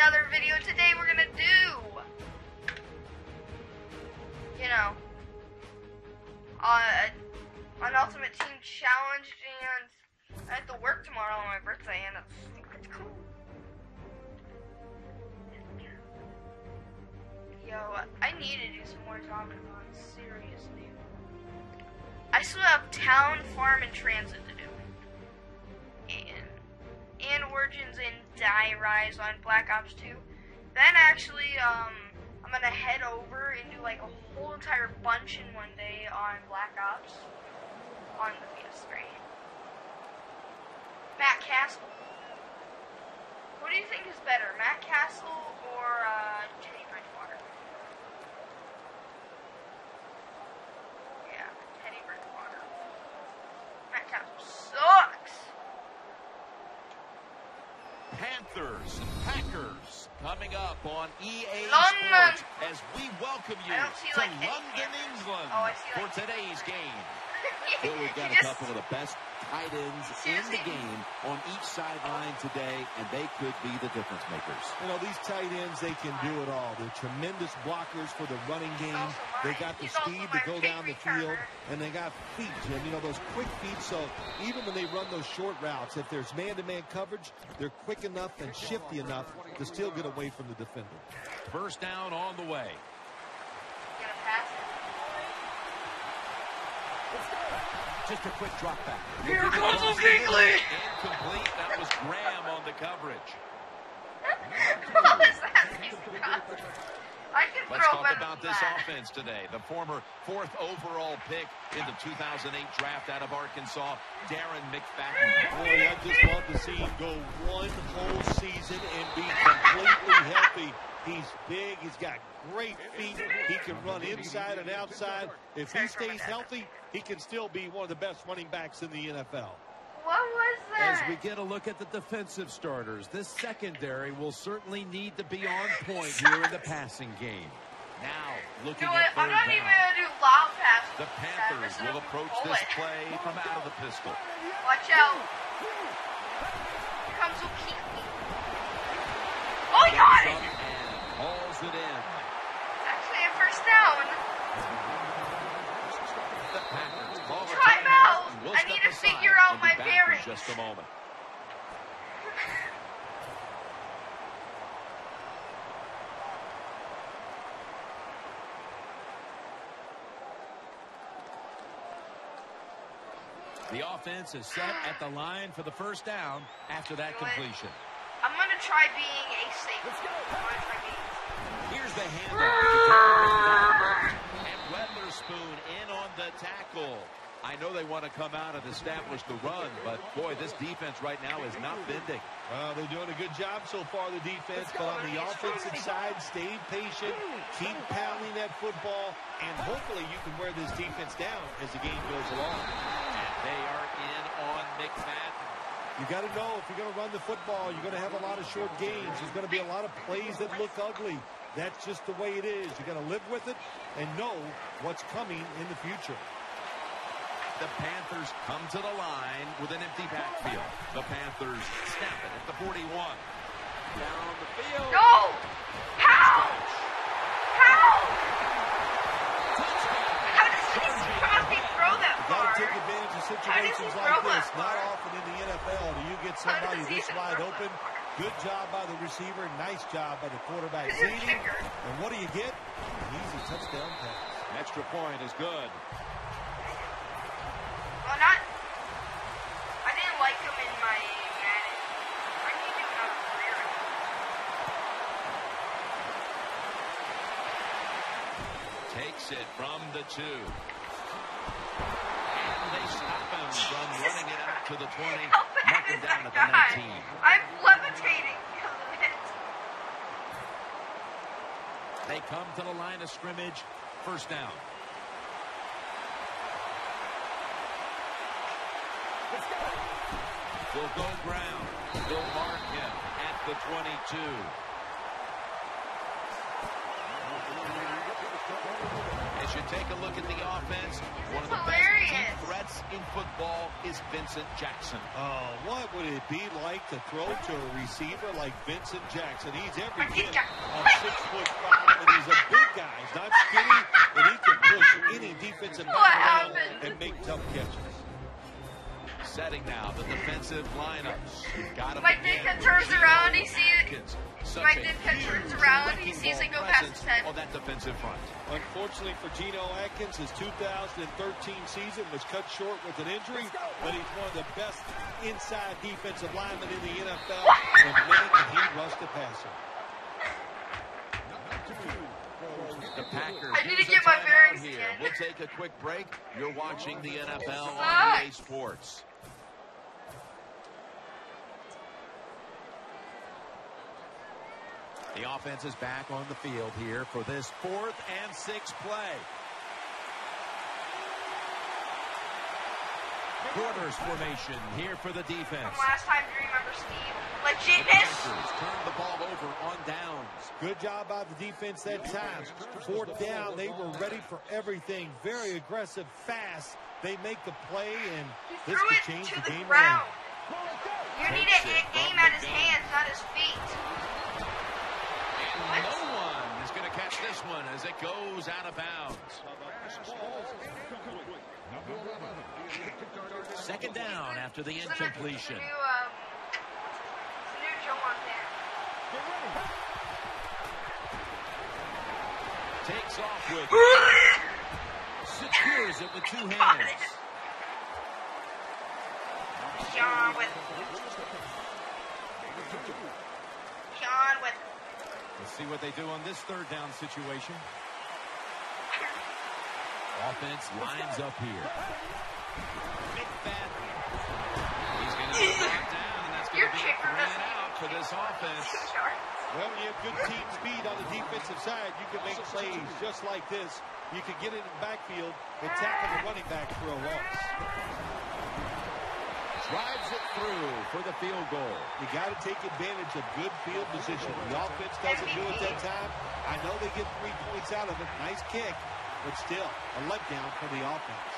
another video. Today we're gonna do, you know, an Ultimate Team Challenge, and I have to work tomorrow on my birthday, and it's cool. Yo, I need to do some more talking on serious news. I still have Town, Farm, and Transit to do. And Origins and Die Rise on Black Ops 2. Then actually, I'm gonna head over and do like a whole entire bunch in one day on Black Ops on the PS3. Matt Castle. What do you think is better, Matt Castle or Teddy Bridgewater? Yeah, Teddy Bridgewater. Matt Castle sucks. Panthers and Packers coming up on EA London. Sports as we welcome you to like London, England for today's game. Well, we've got a couple of the best tight ends in the game on each sideline today, and they could be the difference makers. You know, these tight ends, they can do it all. They're tremendous blockers for the running game. They got the speed to go down the field, and they got feet, Jim. You know, those quick feet, so even when they run those short routes, if there's man-to-man coverage, they're quick enough and shifty enough to still get away from the defender. First down on the way. Gonna pass it. Just a quick drop back. Here comes O'Keekley! Incomplete. That was Graham on the coverage. What was that? I can Let's throw talk about this that. offense today. The former 4th overall pick in the 2008 draft out of Arkansas, Darren McFadden. Boy, I just love to see him go one whole season and be completely healthy. He's big. He's got great feet. He can run inside and outside. If he stays healthy, he can still be one of the best running backs in the NFL. What was that? As we get a look at the defensive starters, this secondary will certainly need to be on point here in the passing game. Now, looking You know what? at third I'm not down. even going to do loud passes. The Panthers will approach this play from out of the pistol. Watch out. Here comes O'Keekley. Oh, he got it! And hauls it in. Actually, a first down. The Packers call a Timeout. and we'll I step need to aside figure out and be my back bearings. in just a moment. The offense is set at the line for the first down after that completion. I'm going to try being a safety. Here's the handoff. And Weatherspoon in on the tackle. I know they want to come out and establish the run, but boy, this defense right now is not bending. They're doing a good job so far, the defense, but on the offensive side, stay patient, keep pounding that football, and hopefully you can wear this defense down as the game goes along. And they are in on McFadden. You got to know, if you're going to run the football, you're going to have a lot of short gains. There's going to be a lot of plays that look ugly. That's just the way it is. You got to live with it and know what's coming in the future. The Panthers come to the line with an empty backfield. The Panthers snap it at the 41. Down the field. No! How? How? How does he throw that You got far? to take advantage of situations like this. Not often in the NFL do you get somebody this wide open. Good job by the receiver. Nice job by the quarterback. And what do you get? An easy touchdown pass. Extra point is good. Well, I didn't like him in my Madden. I need to do another career. Takes it from the 2. And they stop him from running it out to the 20. Mark him down at the 19. I'm levitating because of it. They come to the line of scrimmage. First down. Will go ground. Will mark him at the 22. As you take a look at the offense. One of the hilarious. best deep threats in football is Vincent Jackson. Oh, what would it be like to throw to a receiver like Vincent Jackson? He's every bit of 6'5", and he's a big guy. He's not skinny, and he can push any defensive back around and make tough catches. Setting now the defensive lineups. Mike Ditka turns around, he sees it. Mike Ditka turns around, he sees it go past his head. On that defensive front. Unfortunately for Geno Atkins, his 2013 season was cut short with an injury, but he's one of the best inside defensive linemen in the NFL, and man, can he rush the passer. The Packers. I need to get my bearings here. again. We'll take a quick break. You're watching the NFL on EA Sports. The offense is back on the field here for this 4th and 6 play. Quarters formation here for the defense. From last time, do you remember Steve? Legitness. Turn the ball over on downs. Good job by the defense that time. 4th down, they were ready for everything. Very aggressive, fast. They make the play, and this could change the game around. You need to aim at his hands, not his feet. And no one is going to catch this one as it goes out of bounds. 2nd down after the incompletion. It's a new Joe Montana. Takes off with it. Secures it with 2 hands. Sean with. Let's see what they do on this 3rd down situation. Offense lines up here. McFadden. He's going to be knocked down, and that's going to be a 3 and out for this offense. Well, when you have good team speed on the defensive side, you can make plays just like this. You can get it in the backfield and tackle the running back for a loss. Drives it through for the field goal. You got to take advantage of good field position. The offense doesn't do it that time. I know they get 3 points out of it. Nice kick, but still a letdown for the offense.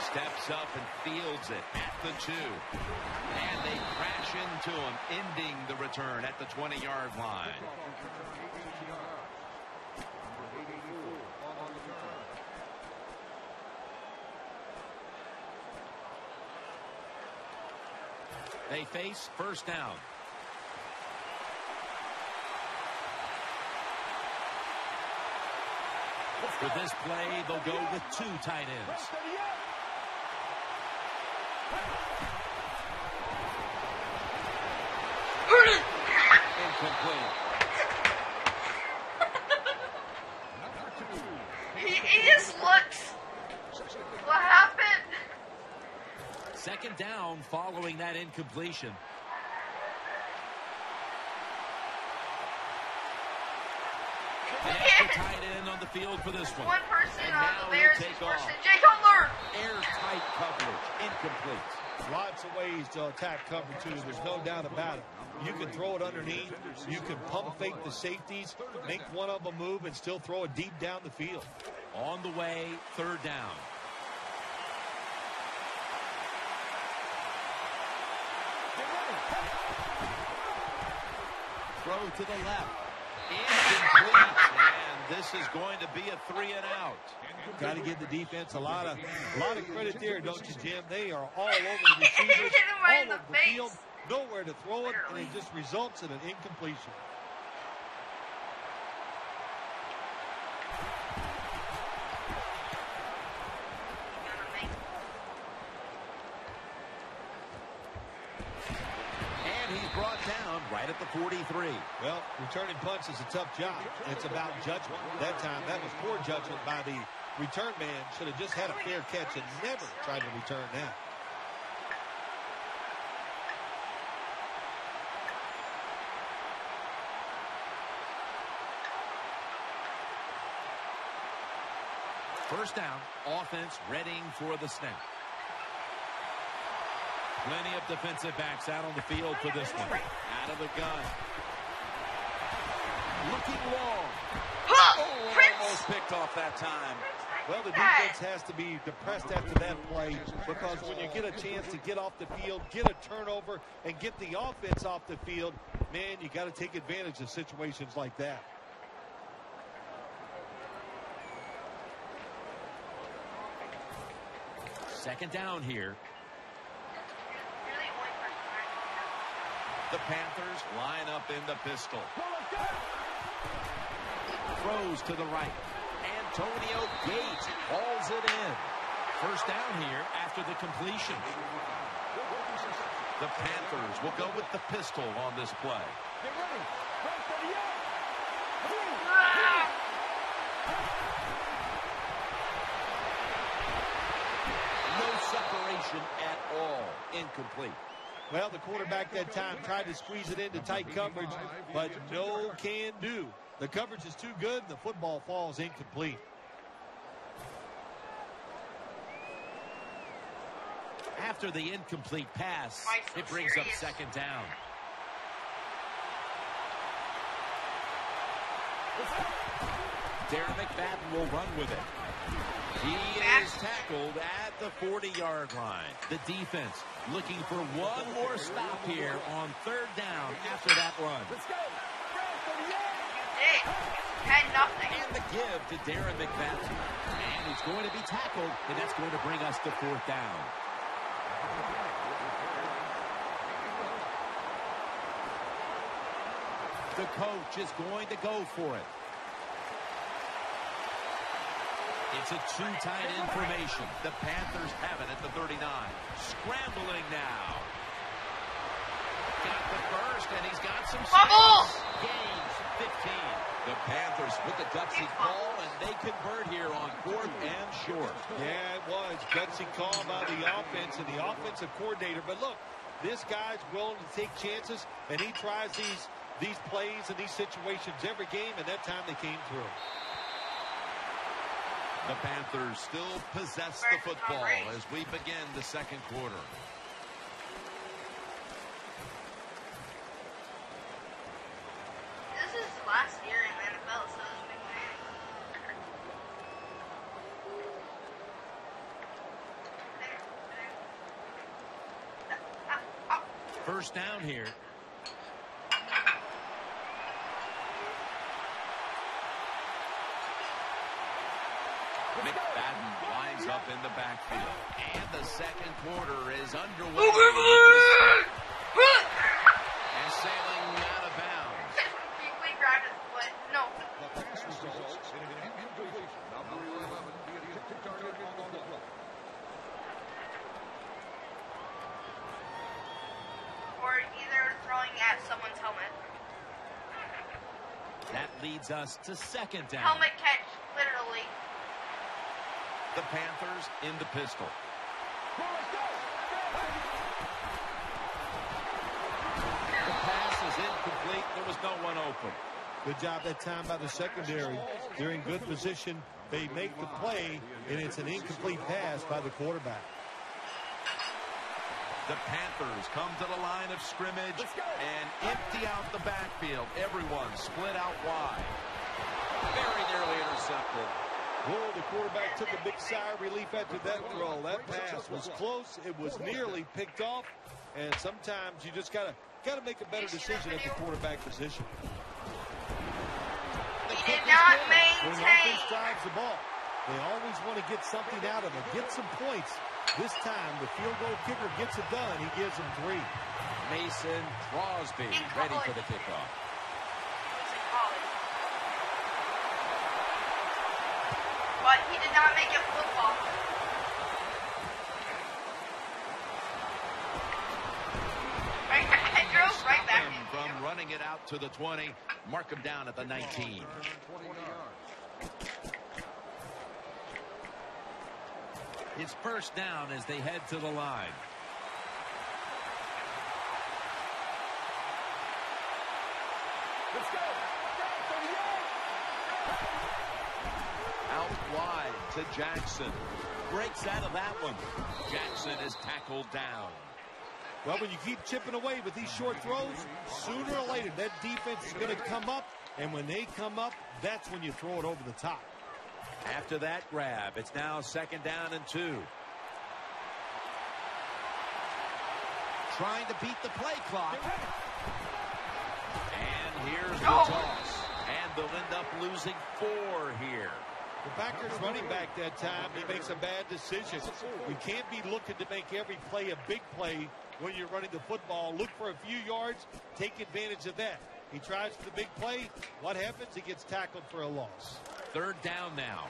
Steps up and fields it at the 2. And they crash into him, ending the return at the 20-yard line. They face 1st down. For this play, they'll go with 2 tight ends. Incomplete. He just looks. What happened? 2nd down following that incompletion. That's the tight end on the field for this one. One person And on now the Bears he'll is take worse off. than Jay Cutler. Airtight coverage. Incomplete. Lots of ways to attack cover 2. There's no doubt about it. You can throw it underneath. You can pump fake the safeties, make one of them move, and still throw it deep down the field. On the way, 3rd down. Throw to the left. Incomplete. And this is going to be a 3 and out. Got to give the defense a lot of credit there, don't you, Jim? They are all over the receivers, Hit him right in all the over the face. field, nowhere to throw it, and it just results in an incompletion. And he's brought down right at the 43. Well, returning punts is a tough job. It's about judgment. That time, that was poor judgment by the return man. Should have just had a fair catch and never tried to return that. First down, offense readying for the snap. Plenty of defensive backs out on the field for this one. Out of the gun. Looking long. Almost picked off that time. Well, the defense has to be depressed after that play, because when you get a chance to get off the field, get a turnover, and get the offense off the field, man, you got to take advantage of situations like that. Second down here. The Panthers line up in the pistol. Throws to the right. Antonio Gates hauls it in. First down here after the completion. The Panthers will go with the pistol on this play. Get ready. No separation at all. Incomplete. Well, the quarterback that time tried to squeeze it into tight coverage, but no can do. The coverage is too good, and the football falls incomplete. After the incomplete pass, it brings up second down. Darren McFadden will run with it. He is tackled at the 40-yard line. The defense looking for one more stop here on third down after that run. You had nothing. And the give to Darren McFadden. And he's going to be tackled, and that's going to bring us to fourth down. The coach is going to go for it. It's a two-tight-end formation. The Panthers have it at the 39. Scrambling now. Got the first, and he's got some Bubble! space. Gains 15. The Panthers with the gutsy call, and they convert here on fourth and short. Yeah, it was. Gutsy call by the offense and the offensive coordinator. But look, this guy's willing to take chances, and he tries these plays and these situations every game, and that time they came through. The Panthers still possess the football as we begin the second quarter. This is last year in the NFL, so it's big man. First down here. McFadden lines up in the backfield. And the second quarter is underway. And sailing out of bounds. We grabbed his foot. No. Or either throwing at someone's helmet. That leads us to second down. Helmet catch, literally. The Panthers in the pistol. The pass is incomplete. There was no one open. Good job that time by the secondary. They're in good position. They make the play, and it's an incomplete pass by the quarterback. The Panthers come to the line of scrimmage and empty out the backfield. Everyone split out wide. Very nearly intercepted. Oh, the quarterback took a big sigh of relief after that throw. That pass was close. It was nearly picked off. And sometimes you just gotta make a better decision at the quarterback position. He did not When maintain. offense drives the ball, they always want to get something out of it, get some points. This time, the field goal kicker gets it done. He gives them 3. Mason Crosby ready for the kickoff. But he did not make it football. I drove right back in. From running it out to the 20, mark him down at the 19. It's first down as they head to the line. Let's go. Out wide to Jackson. Breaks out of that one. Jackson is tackled down. Well, when you keep chipping away with these short throws, sooner or later that defense is going to come up And when they come up, that's when you throw it over the top. After that grab, it's now 2nd down and 2. Trying to beat the play clock. And here's the toss. And they'll end up losing 4 here. The Packers running back that time, he makes a bad decision. You can't be looking to make every play a big play when you're running the football. Look for a few yards, take advantage of that. He tries for the big play. What happens? He gets tackled for a loss. 3rd down now.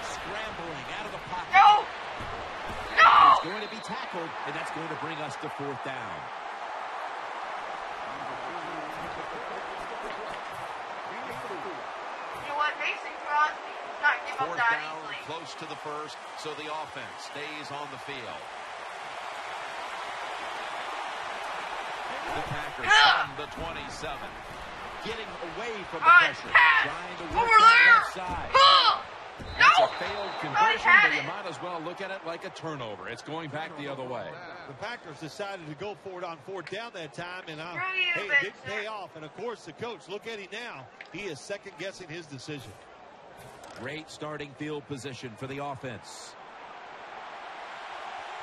Scrambling out of the pocket. No! No! He's going to be tackled, and that's going to bring us to 4th down. You know what? Mason Crosby not give up 4th that down, easily. close to the 1st, so the offense stays on the field. The Packers from the 27. Getting away from the pressure. Trying to work that left side. That's a failed conversion, but you might as well look at it like a turnover. It's going back the other way. The Packers decided to go for it on 4th down that time, and hey, it didn't pay off. And, of course, the coach, look at him now. He is second-guessing his decision. Great starting field position for the offense.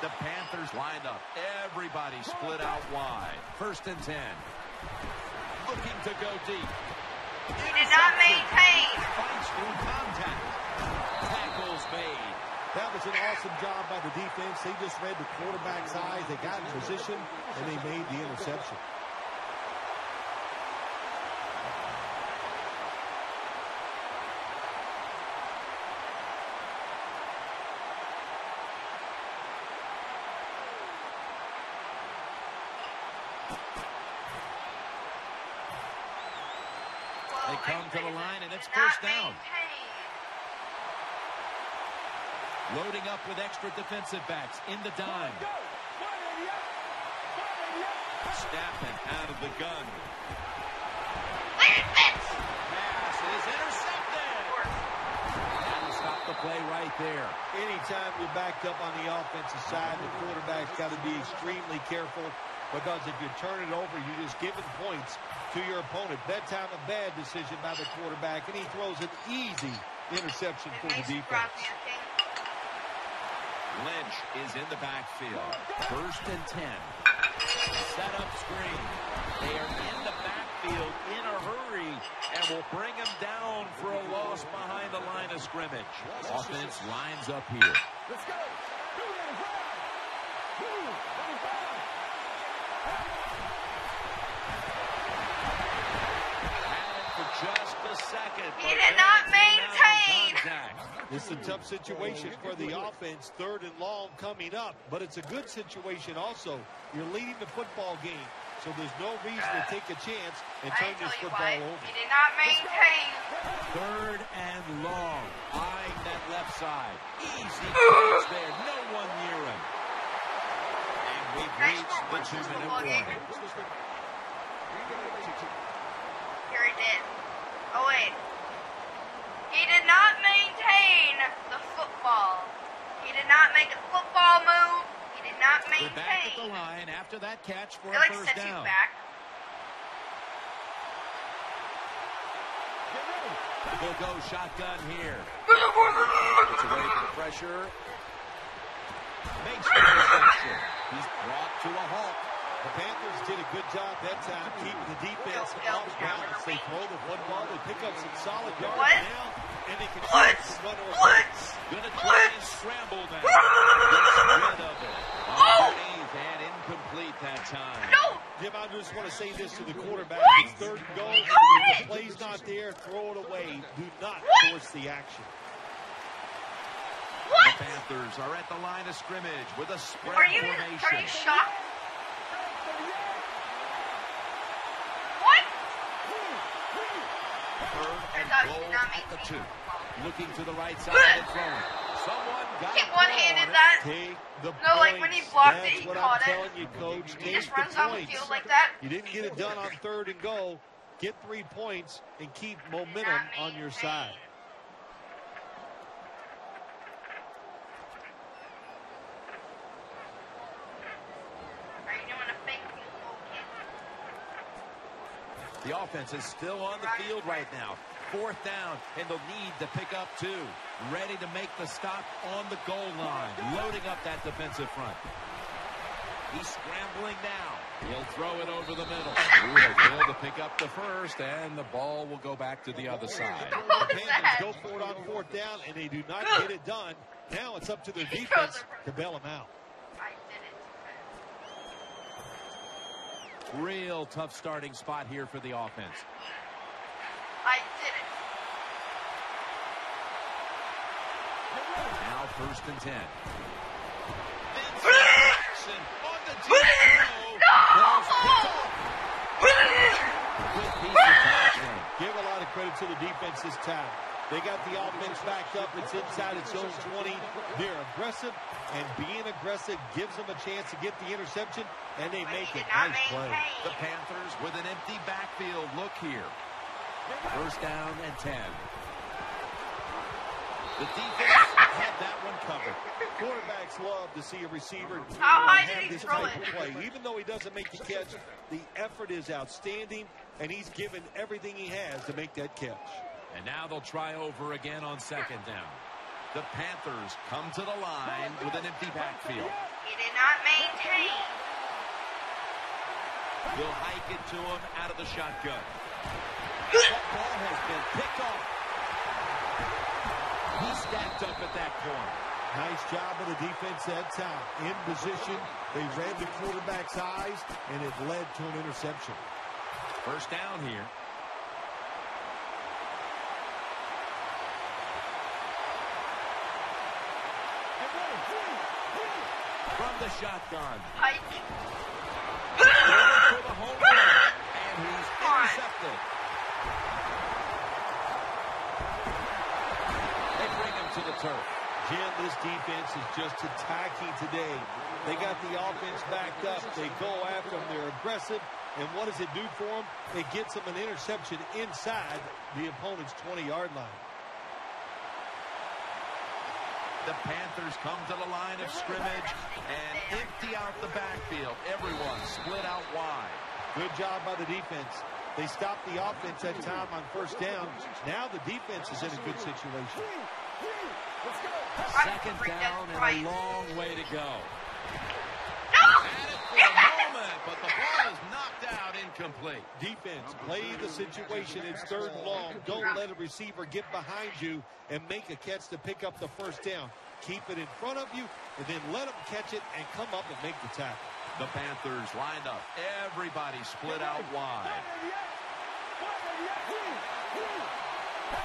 The Panthers lined up. Everybody split out wide. 1st and 10. Looking to go deep. He did not maintain. Fights through contact. Tackles made. That was an awesome job by the defense. They just read the quarterback's eyes. They got in position, and they made the interception. They come to the line, and it's 1st down. Loading up with extra defensive backs in the dime. Snapping out of the gun. Pass is intercepted. That'll stop the play right there. Anytime you're backed up on the offensive side, the quarterback's got to be extremely careful, because if you turn it over, you're just giving points to your opponent. That time, a bad decision by the quarterback, and he throws an easy interception for the defense. Lynch is in the backfield. 1st and 10. Set up screen. They are in the backfield in a hurry and will bring him down for a loss behind the line of scrimmage. Offense lines up here. Let's go. Just a second. He did not maintain. It's a tough situation for the offense. 3rd and long coming up, but it's a good situation also. You're leading the football game, so there's no reason to take a chance and turn this football over. He did not maintain. 3rd and long. Eyeing that left side. Easy catch there. No one near him. And we've reached the 2-minute warning. Here he did. Oh, wait. He did not maintain the football. He did not make a football move. He did not maintain. They're back at the line after that catch for a It 1st sets you down. back. They'll go shotgun here. Gets away from the pressure. Makes the interception. He's brought to a halt. The Panthers did a good job that time keeping the defense off balance. They throw the football. They pick up some solid yards now, and they can run over. Gonna try and scramble now. Gets rid of it. Underneath and incomplete that time. No! Jim, I just want to say this to the quarterback. What? It's 3rd and goal. He If caught the it! play's not there, throw it away. Do not force the action. What? The Panthers are at the line of scrimmage with a spread Are you formation. shocked? What? 3rd and thought he goal did not at the maintain 2. Looking to the right side and throwing. Someone got He a one-handed ball on it. that. Take the No, like when he points. blocked it, That's he what caught I'm it. telling you, Coach. He Take just the runs down the points. field like that. You didn't get it done on 3rd and goal. Get 3 points and keep momentum on your side. The offense is still on the field right now. 4th down, and they'll need to pick up 2. Ready to make the stop on the goal line. Loading up that defensive front. He's scrambling now. He'll throw it over the middle. They fail to pick up the first, and the ball will go back to the other side. The Panthers go for it on 4th down, and they do not get it done. Now it's up to their defense to bail them out. I did it. Real tough starting spot here for the offense. I did it. Now 1st and 10. Jackson on the deep throw. Good piece of tackling. Give a lot of credit to the defense this time. They got the offense backed up. It's inside its own 20. They're aggressive, and being aggressive gives them a chance to get the interception, and they make it. Nice play. The Panthers with an empty backfield. Look here. 1st down and 10. The defense had that one covered. Quarterbacks love to see a receiver have this type of play. Even though he doesn't make the catch, the effort is outstanding, and he's given everything he has to make that catch. And now they'll try over again on 2nd down. The Panthers come to the line with an empty backfield. He did not maintain. He'll hike it to him out of the shotgun. That ball has been picked off. He stacked up at that point. Nice job of the defense that time. In position, they read the quarterback's eyes, and it led to an interception. 1st down here. From the shotgun. Hike. For the home run. And he's intercepted. They bring him to the turf. Jim, this defense is just attacking today. They got the offense backed up. They go after them. They're aggressive. And what does it do for them? It gets them an interception inside the opponent's 20-yard line. The Panthers come to the line of scrimmage and empty out the backfield. Everyone split out wide. Good job by the defense. They stopped the offense that time on 1st down. Now the defense is in a good situation. 2nd down and a long way to go. Had it for a moment, but the ball is knocked out incomplete. Defense, play the situation. It's 3rd and long. Don't let a receiver get behind you and make a catch to pick up the 1st down. Keep it in front of you, and then let them catch it and come up and make the tackle. The Panthers lined up. Everybody split out wide.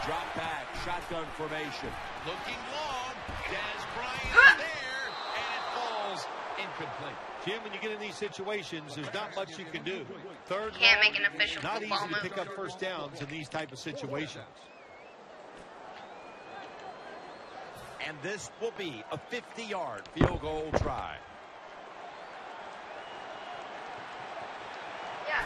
Drop back, shotgun formation. Looking long. Des Bryant is there, and it falls incomplete. Jim, when you get in these situations, there's not much you can do. 3rd Can't long, make an official not easy football to pick move. up 1st downs in these type of situations. And this will be a 50-yard field goal try. Yeah.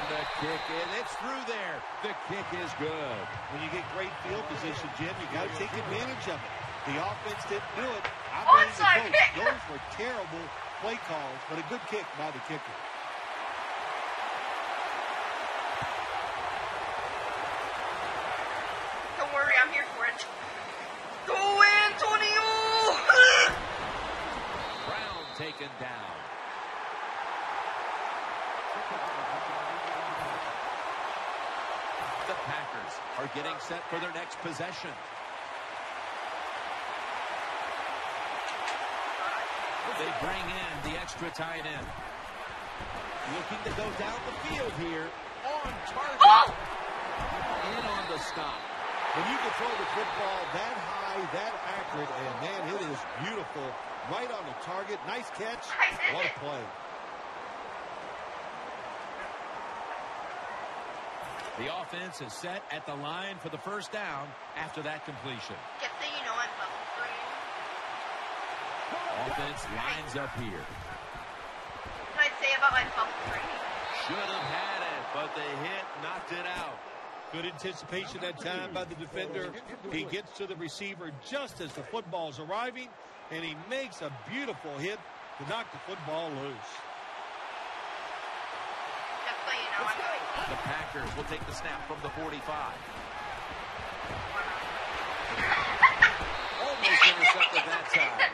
The kick, and it's through there. The kick is good. When you get great field position, Jim, you got to take advantage of it. The offense didn't do it. I blame Onside the coach. kick. Those were terrible play calls, but a good kick by the kicker. Don't worry, I'm here for it. Go, Antonio! Brown taken down. The Packers are getting set for their next possession. They bring in the extra tight end. Looking to go down the field here. On target. Oh! In on the stop. When you can throw the football that high, that accurate, and man, it is beautiful. Right on the target. Nice catch. What a play. The offense is set at the line for the 1st down after that completion. Get the, you know, I'm level 3. Offense lines up here. What did I say about my bubble 3? Should have had it, but the hit knocked it out. Good anticipation that time by the defender. He gets to the receiver just as the football's arriving, and he makes a beautiful hit to knock the football loose. now I'm doing. The Packers will take the snap from the 45. Almost intercepted that time.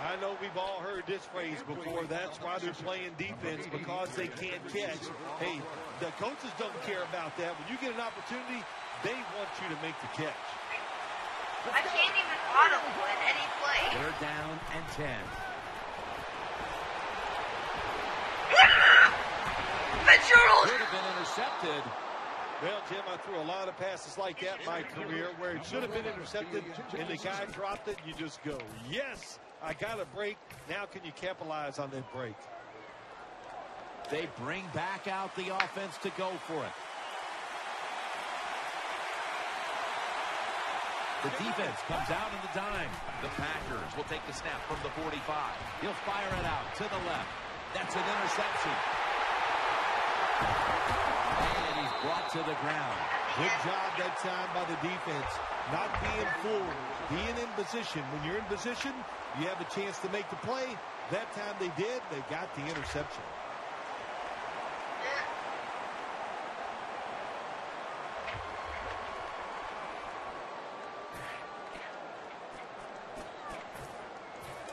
I know we've all heard this phrase before. That's why they're playing defense, because they can't catch. Hey, the coaches don't care about that. When you get an opportunity, they want you to make the catch. I can't even audible in any play. They're down and 10. Fitzgerald! Could have been intercepted. Well, Jim, I threw a lot of passes like that in my career where it should have been intercepted and the guy dropped it. You just go, yes, I got a break. Now can you capitalize on that break? They bring back out the offense to go for it. The defense comes out in the dime. The Packers will take the snap from the 45. He'll fire it out to the left. That's an interception. And he's brought to the ground. Good job that time by the defense. Not being fooled. Being in position. When you're in position, you have a chance to make the play. That time they did. They got the interception.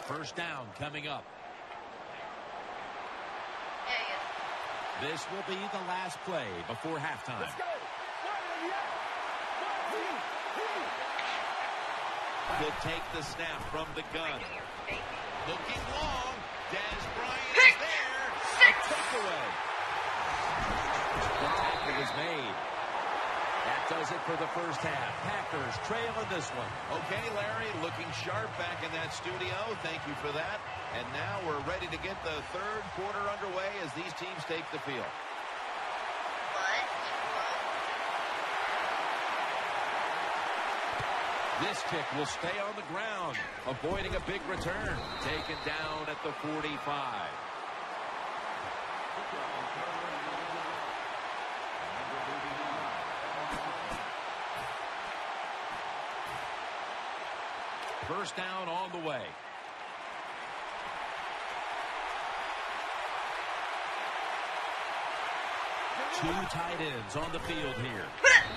First down coming up. This will be the last play before halftime. He'll take the snap from the gun. Looking long. Dez Bryant is there. A takeaway. The tackle is made. That does it for the first half. Packers trail in this one. Okay, Larry, looking sharp back in that studio. Thank you for that. And now we're ready to get the third quarter underway as these teams take the field. This kick will stay on the ground, avoiding a big return. Taken down at the 45. First down on the way. Two tight ends on the field here.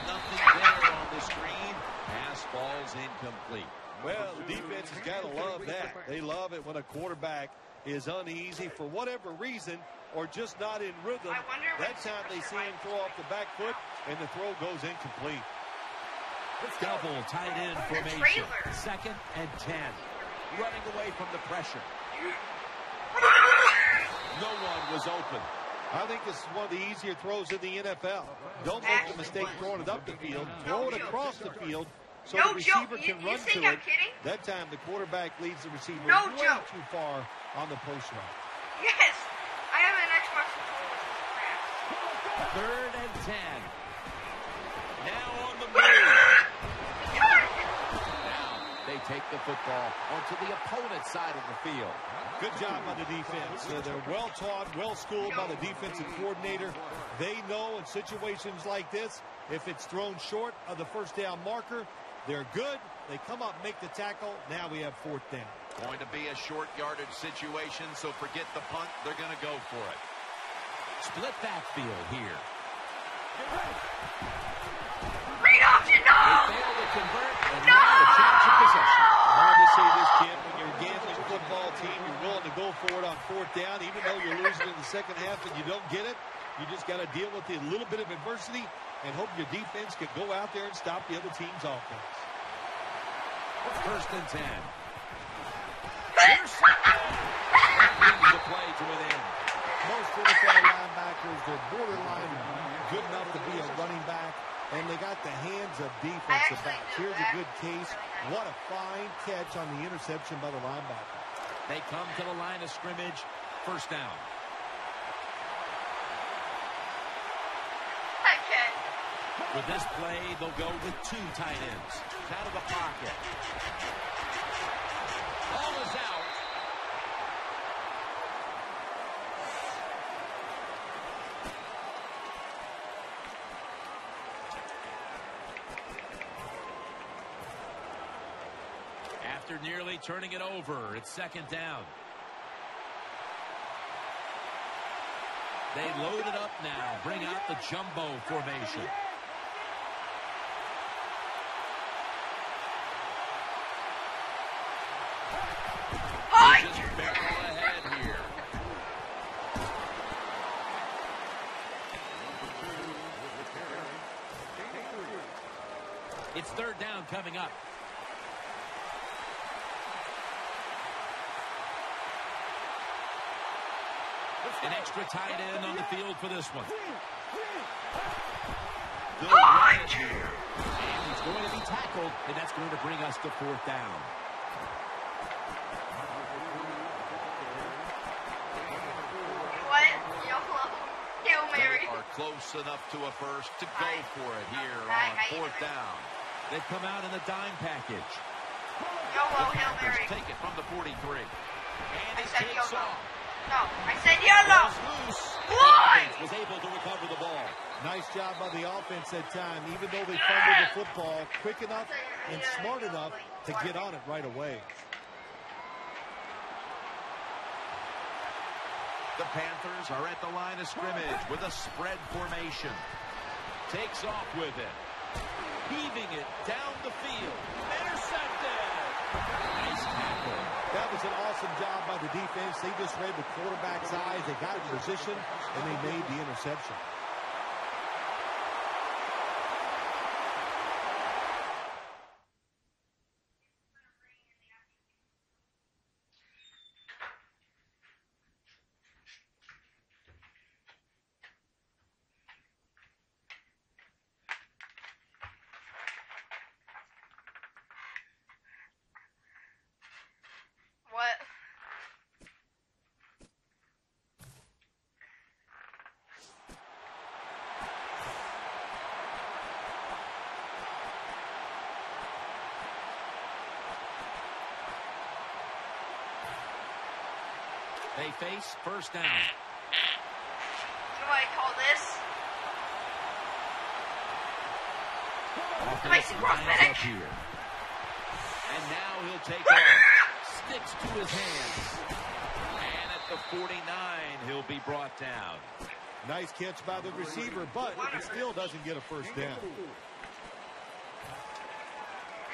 Nothing there on the screen. Pass ball's incomplete. Well, the defense has got to love that. They love it when a quarterback is uneasy for whatever reason or just not in rhythm. That time they see him throw off the back foot and the throw goes incomplete. Double tight end formation. Second and 10. Running away from the pressure. No one was open. I think this is one of the easier throws in the NFL. Don't make the mistake throwing it up the field. Throw it across the field so the receiver can run to it. That time the quarterback leads the receiver way too far on the post route. Yes, I have an Xbox controller. Third and 10. Now on the move. Now they take the football onto the opponent's side of the field. Good job on the defense. They're well-taught, well-schooled by the defensive coordinator. They know in situations like this, if it's thrown short of the first down marker, they're good. They come up, make the tackle. Now we have fourth down. Going to be a short yardage situation, so forget the punt. They're going to go for it. Split backfield here. Read option, no! They fail to convert, and now a chance of possession. Hard to say this, Kim. When you're a gambling football team, you're willing to go for it on fourth down, even though you're losing in the second half and you don't get it. You just got to deal with a little bit of adversity and hope your defense can go out there and stop the other team's offense. First and 10. Here's the play to an end. Most NFL linebackers, they're borderline good enough to be a running back, and they got the hands of defensive backs. Here's a good case. What a fine catch on the interception by the linebacker. They come to the line of scrimmage. First down. With this play, they'll go with two tight ends. Out of the pocket. Ball is out. After nearly turning it over, it's second down. They load it up now. Bring out the jumbo formation. They just barrel ahead here. It's third down coming up. An extra tight end on the field for this one. Good run here. And he's going to be tackled, and that's going to bring us to fourth down. What? Hail Mary. They are close enough to a first to go for it here on fourth down. They've come out in the dime package. YOLO, Hail Mary. Take it from the 43. And he said takes YOLO. off. No, I said YOLO. Loose. Why? Was able to recover the ball. Nice job by the offense that time. Even though they fumbled the football, quick enough and smart enough to get on it right away. The Panthers are at the line of scrimmage with a spread formation. Takes off with it. Heaving it down the field. Intercepted. Nice tackle. That was an awesome job by the defense. They just read the quarterback's eyes. They got in position, and they made the interception. What? They face first down. You know what I call this? Offense cross lines medic. up here. And now he'll take off. Sticks to his hands. And at the 49, he'll be brought down. Nice catch by the receiver, but it still doesn't get a first down. I'm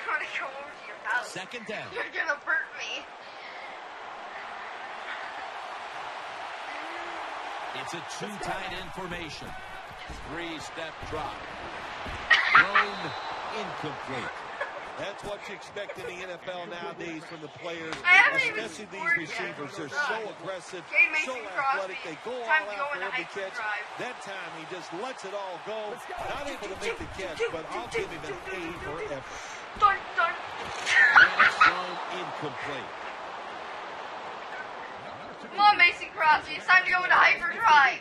gonna go over to your house. Second down. You're gonna hurt me. It's a two tight end formation. Three-step drop. Thrown incomplete. That's what you expect in the NFL nowadays from the players, I haven't even especially these scored yet. receivers. They're so aggressive, Okay, so Mason athletic. Crosby. They go all Time to out go for into every catch. hyperdrive. That time he just lets it all go. Not able to make the catch, but I'll give him an A for effort. Dun, dun. And it's thrown incomplete. Come on, Mason Crosby. It's time to go into hyperdrive.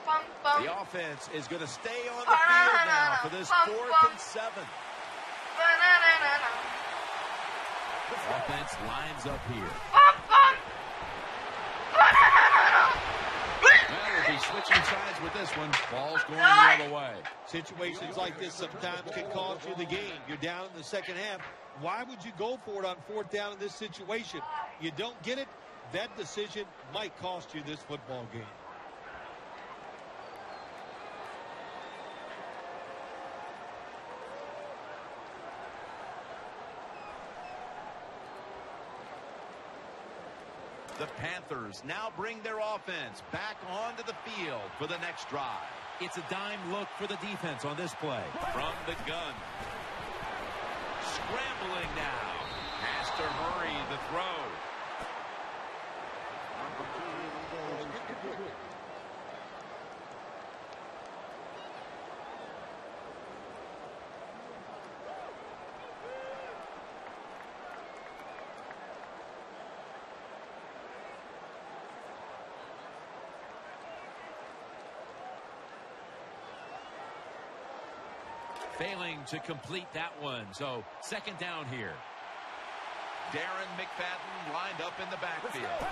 Bum, bum. The offense is going to stay on the field now for this 4th and 7. Ba-na-na-na-na. Offense lines up here. Bum, bum. Ba-na-na-na-na. Well, we'll be switching sides with this one. Ball's going the other way. Situations like this sometimes can cost you the game. You're down in the second half. Why would you go for it on fourth down in this situation? You don't get it, that decision might cost you this football game. The Panthers now bring their offense back onto the field for the next drive. It's a dime look for the defense on this play. From the gun. Scrambling now. Has to hurry the throw. Failing to complete that one. So second down here. Darren McFadden lined up in the backfield.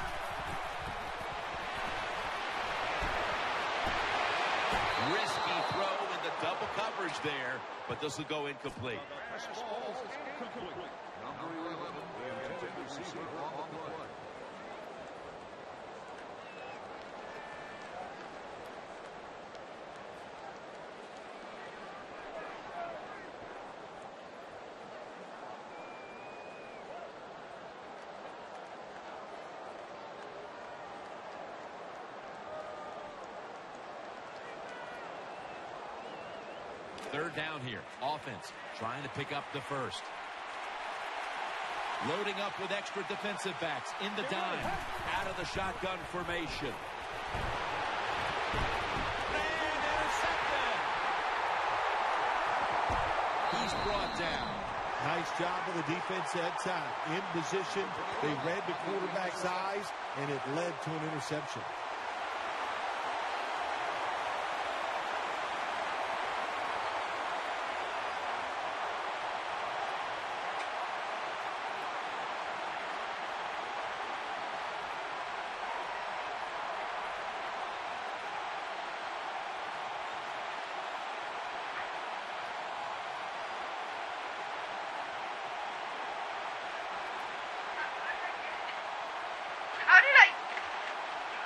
Risky throw in the double coverage there, but this will go incomplete. Third down here. Offense trying to pick up the first. Loading up with extra defensive backs in the dime. Out of the shotgun formation. And intercepted. He's brought down. Nice job of the defense that time. In position, they read the quarterback's eyes, and it led to an interception.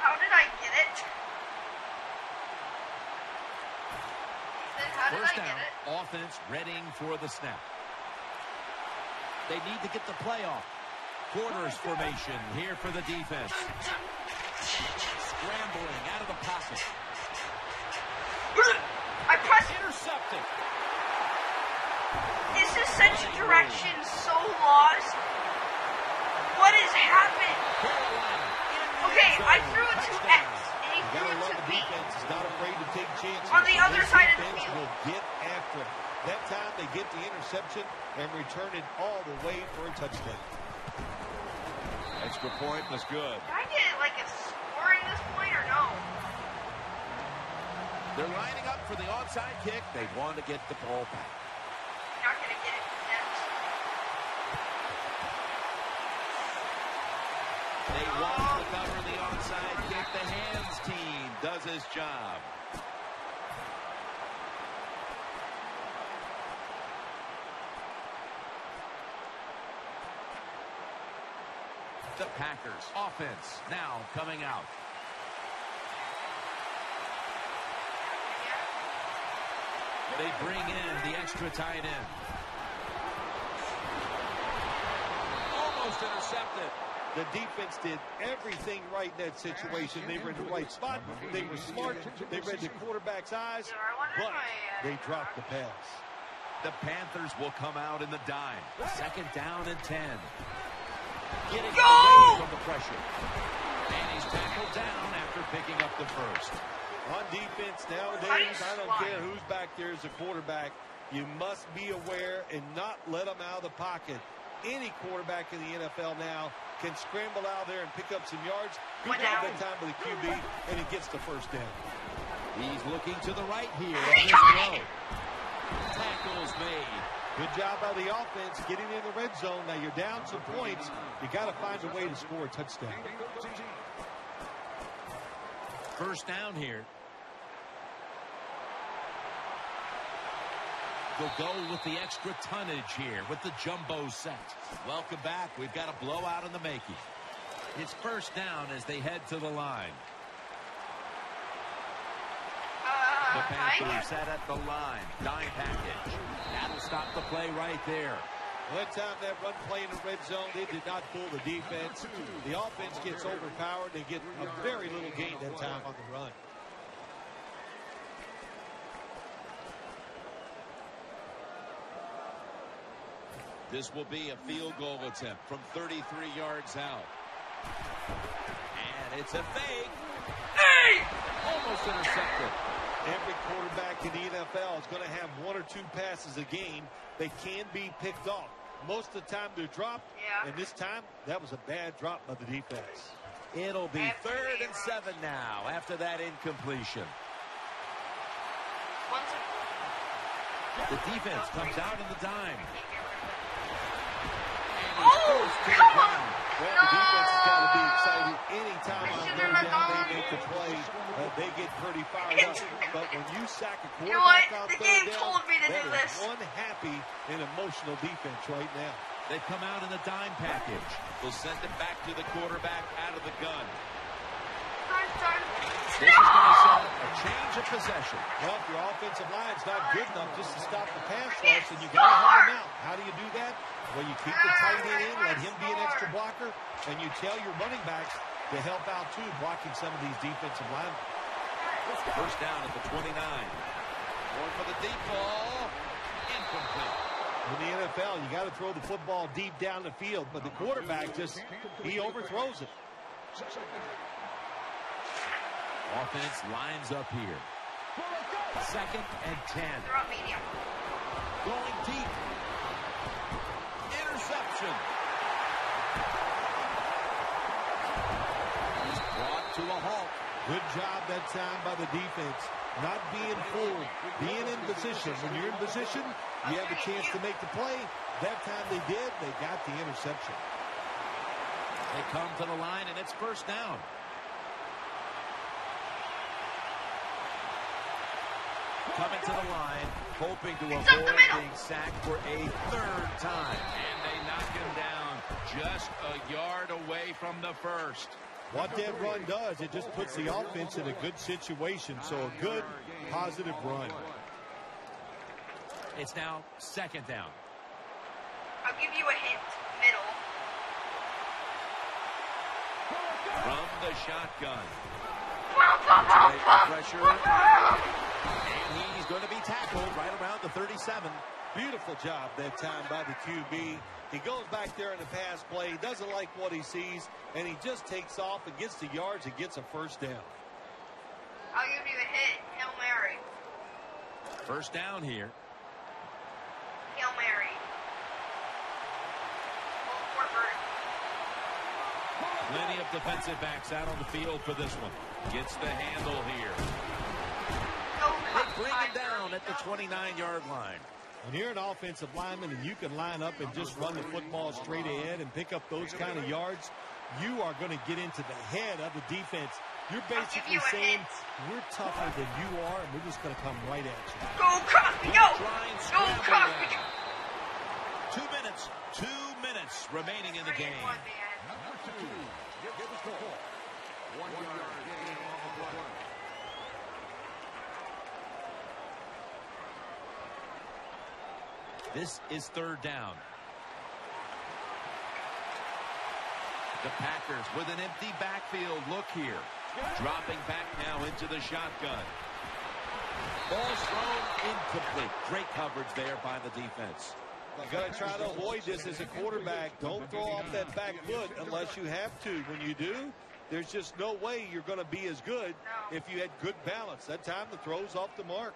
How did I get it? How did First I down, get it? offense readying for the snap. They need to get the play off. Quarters formation here for the defense. Scrambling out of the pocket. I pressed. Intercepted. This is such direction, so lost. What has happened? Okay, I threw it to X, and he threw it to B. Defense is not afraid to take chances. On the other side of the defense field. will get after it. That time they get the interception and return it all the way for a touchdown. Extra point was good. Did I get like a score in this point or no? They're lining up for the onside kick. They want to get the ball back. Not gonna get it yet. They want to recover the onside kick. The hands team does his job. The Packers offense now coming out. They bring in the extra tight end. Almost intercepted. The defense did everything right in that situation. They were in the right spot. They were smart. They read the quarterback's eyes, but they dropped the pass. The Panthers will come out in the dime. Second down and 10. Getting Go! away from the pressure. And he's tackled down after picking up the first. On defense nowadays, I don't care who's back there as a quarterback. You must be aware and not let them out of the pocket. Any quarterback in the NFL now can scramble out there and pick up some yards. Good job that time with the QB, and he gets the first down. He's looking to the right here on this throw. Tackles made. Good job by the offense getting in the red zone. Now you're down some points. You got to find a way to score a touchdown. First down here. They'll go with the extra tonnage here with the jumbo set. Welcome back. We've got a blowout in the making. It's first down as they head to the line. The Panthers set at the line. Dime package. That'll stop the play right there. Well, that time that run play in the red zone, they did not fool the defense. The offense gets overpowered. They get a very little gain that time on the run. This will be a field goal attempt from 33 yards out. And it's a fake. Hey! Almost intercepted. Every quarterback in the NFL is going to have one or two passes a game. They can be picked off. Most of the time they're dropped, and this time that was a bad drop by the defense. It'll be 3rd and 7 now after that incompletion. The defense comes out in the dime. Oh, come on! Well, the defense has got to be excited. Anytime on third down they make the play, they get pretty fired up. But when you sack a quarterback on third down, that is one happy and emotional defense right now. They've come out in the dime package. They'll send it back to the quarterback out of the gun. This is going to set a change of possession. Well, if your offensive line's not good enough just to stop the pass rush, then you got to help him out. How do you do that? Well, you keep the tight end in, let him be an extra blocker, and you tell your running backs to help out, too, blocking some of these defensive linemen. First down at the 29. Going for the deep ball. Incomplete. In the NFL, you got to throw the football deep down the field, but the quarterback he overthrows it. Offense lines up here. 2nd and 10. They're up medium. Going deep. Interception. He's brought to a halt. Good job that time by the defense. Not being fooled. Being in position. When you're in position, you have a chance to make the play. That time they did. They got the interception. They come to the line, and it's first down. Coming to the line, hoping to avoid being sacked for a 3rd time. And they knock him down just a yard away from the first. What that run does, it just puts the offense in a good situation. So a good, positive run. It's now 2nd down. I'll give you a hint. Middle. From the shotgun. Pressure. And he's going to be tackled right around the 37. Beautiful job that time by the QB. He goes back there in the pass play, doesn't like what he sees, and he just takes off and gets the yards and gets a first down. I'll give you a hit. Hail Mary. First down here. Hail Mary. Plenty of defensive backs out on the field for this one. Gets the handle here. They bring him down at the 29-yard line. When you're an offensive lineman and you can line up and just run the football straight ahead and pick up those kind of yards, you are going to get into the head of the defense. You're basically saying, we're tougher than you are, and we're just going to come right at you. Go, Crosby, go! Go, Crosby! 2 minutes remaining in the game. This is 3rd down. The Packers with an empty backfield look here. Dropping back now into the shotgun. Ball thrown incomplete. Great coverage there by the defense. You got to try to avoid this as a quarterback. Don't throw off that back foot unless you have to. When you do, there's just no way you're going to be as good if you had good balance. That time the throw's off the mark.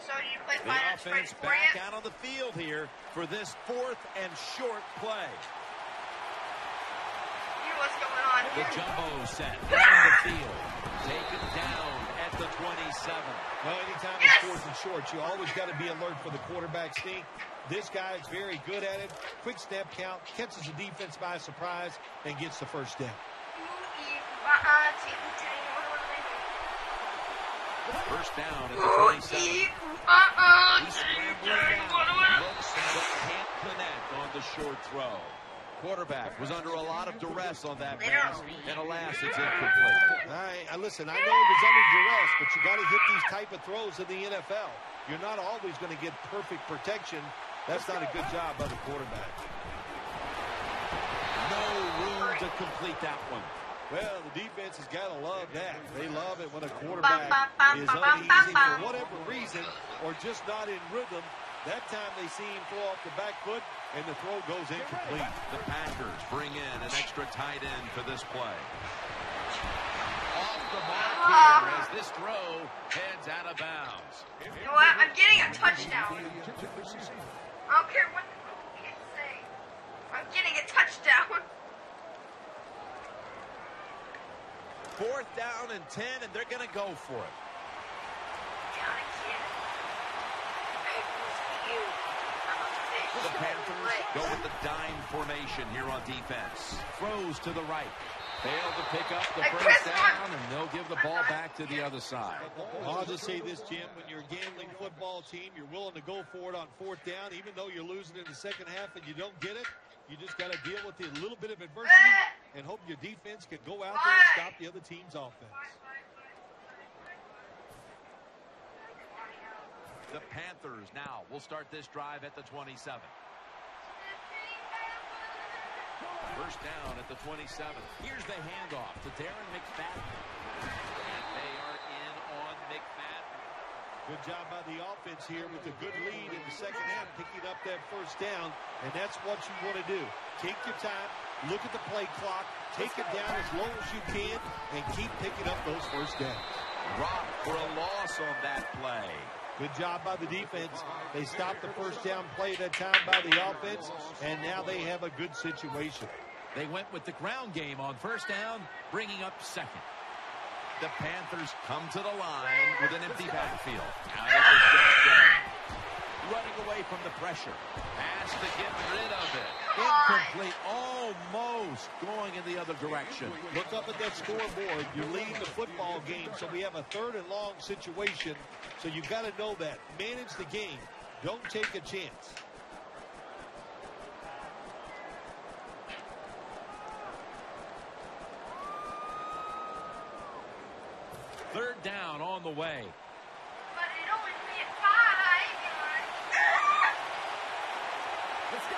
So you play the offense back out on the field here for this 4th and short play. Here's what's going on here. The jumbo set down the field. Taken down at the 27. Well, anytime it's 4th and short, you always got to be alert for the quarterback sneak. This guy is very good at it. Quick snap count, catches the defense by surprise, and gets the first down. First down at the 27. He's scrambling down. Looks but can't connect on the short throw. Quarterback was under a lot of duress on that pass, and alas, it's incomplete. Listen, I know he was under duress, but you got to hit these type of throws in the NFL. You're not always going to get perfect protection. That's not a good job by the quarterback. No room to complete that one. Well, the defense has got to love that. They love it when a quarterback is uneasy for whatever reason or just not in rhythm. That time they see him throw off the back foot, and the throw goes incomplete. The Packers bring in an extra tight end for this play. Off the mark here as this throw heads out of bounds. You know what? I'm getting a touchdown. I don't care what the kids say. I'm getting a touchdown. 4th down and 10, and they're going to go for it. The Panthers go with the dime formation here on defense. Throws to the right. Failed to pick up the first down, and they'll give the ball back to the other side. I'll just say this, Jim. When you're a gambling football team, you're willing to go for it on fourth down, even though you're losing in the second half and you don't get it. You just got to deal with a little bit of adversity and hope your defense can go out there and stop the other team's offense. The Panthers now will start this drive at the 27. First down at the 27. Here's the handoff to Darren McFadden. And they are in on McFadden. Good job by the offense here with a good lead in the second half, picking up that first down, and that's what you want to do. Take your time, look at the play clock, take it down as low as you can, and keep picking up those first downs. Rock for a loss on that play. Good job by the defense. They stopped the first down play that time by the offense, and now they have a good situation. They went with the ground game on first down, bringing up second. The Panthers come to the line with an empty backfield. Out of the shotgun. Running away from the pressure. Pass to get rid of it. Incomplete. Almost going in the other direction. Look up at that scoreboard. You're leading the football game, so we have a 3rd and long situation. So you've got to know that. Manage the game. Don't take a chance. Third down on the way. But it only be at 5. Let's go.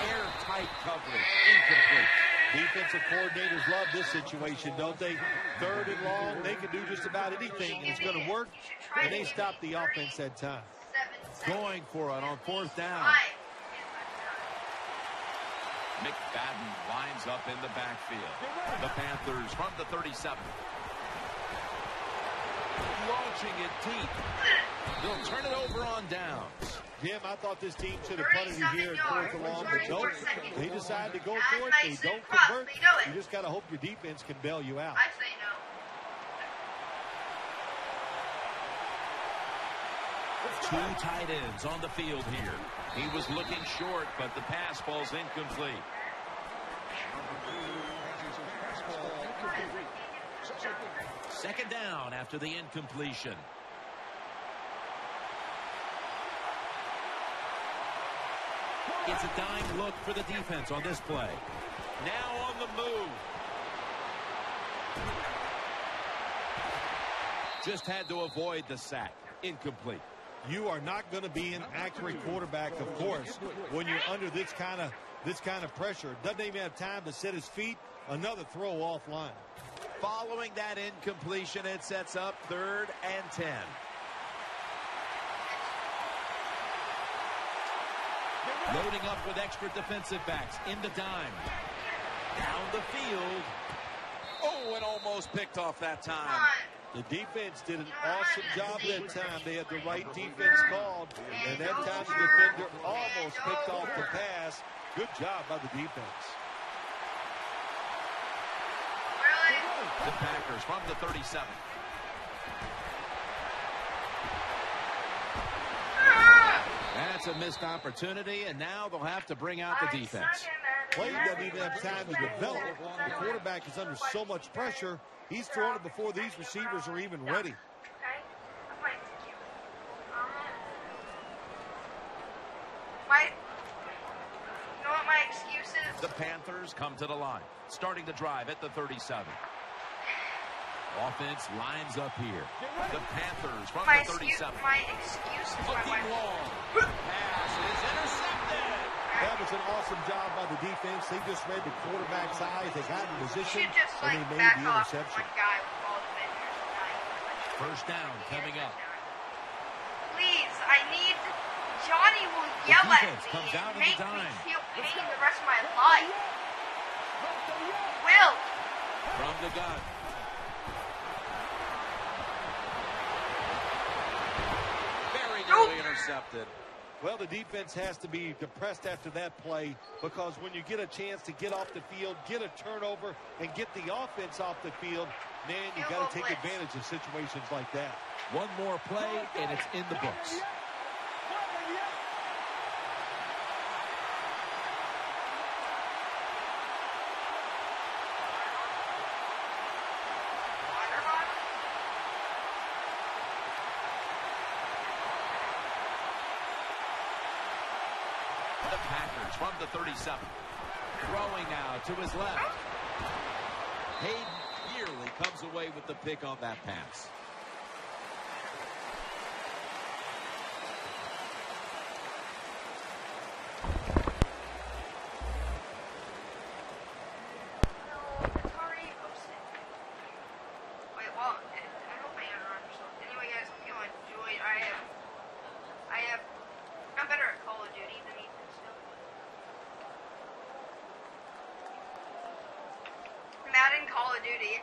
Airtight coverage. Incomplete. Defensive coordinators love this situation, don't they? 3rd and long, they can do just about anything, and it's going to work, and they stop the offense that time. Going for it on 4th down. McFadden lines up in the backfield. The Panthers from the 37. Launching it deep. They'll turn it over on downs. Jim, I thought this team should have punted it here at 4th and long, but nope. They decide to go for it. They don't convert. You just got to hope your defense can bail you out. I say no. Two tight ends on the field here. He was looking short, but the pass falls incomplete. Second down after the incompletion. It's a dime look for the defense on this play. Now on the move. Just had to avoid the sack. Incomplete. You are not going to be an accurate quarterback, of course, when you're under this kind of pressure. Doesn't even have time to set his feet. Another throw offline. Following that incompletion, it sets up 3rd and 10. Loading up with extra defensive backs in the dime. Down the field. Oh, it almost picked off that time. The defense did an awesome job that time. They had the right defense called, and that time the defender almost picked off the pass. Good job by the defense. The Packers from the 37. That's a missed opportunity, and now they'll have to bring out the defense. Play doesn't even have time to develop. The quarterback is under so much pressure. He's throwing it before these receivers are even ready. You know what my excuse is? The Panthers come to the line, starting the drive at the 37. Offense lines up here. The Panthers from the 37. My excuse is looking long. Pass is intercepted. That was an awesome job by the defense. They just read the quarterback's eyes. They got in position, and they made the interception. First down coming up. Please, I need... Johnny will yell at me comes out and make the me dime. feel pain the rest of my life. Will. From the gun. Very nearly intercepted. Well, the defense has to be depressed after that play, because when you get a chance to get off the field, get a turnover, and get the offense off the field, man, you got to take advantage of situations like that. One more play, and it's in the books. yards from the 37. Throwing now to his left. Hayden Yearly comes away with the pick on that pass. Madden Call of Duty.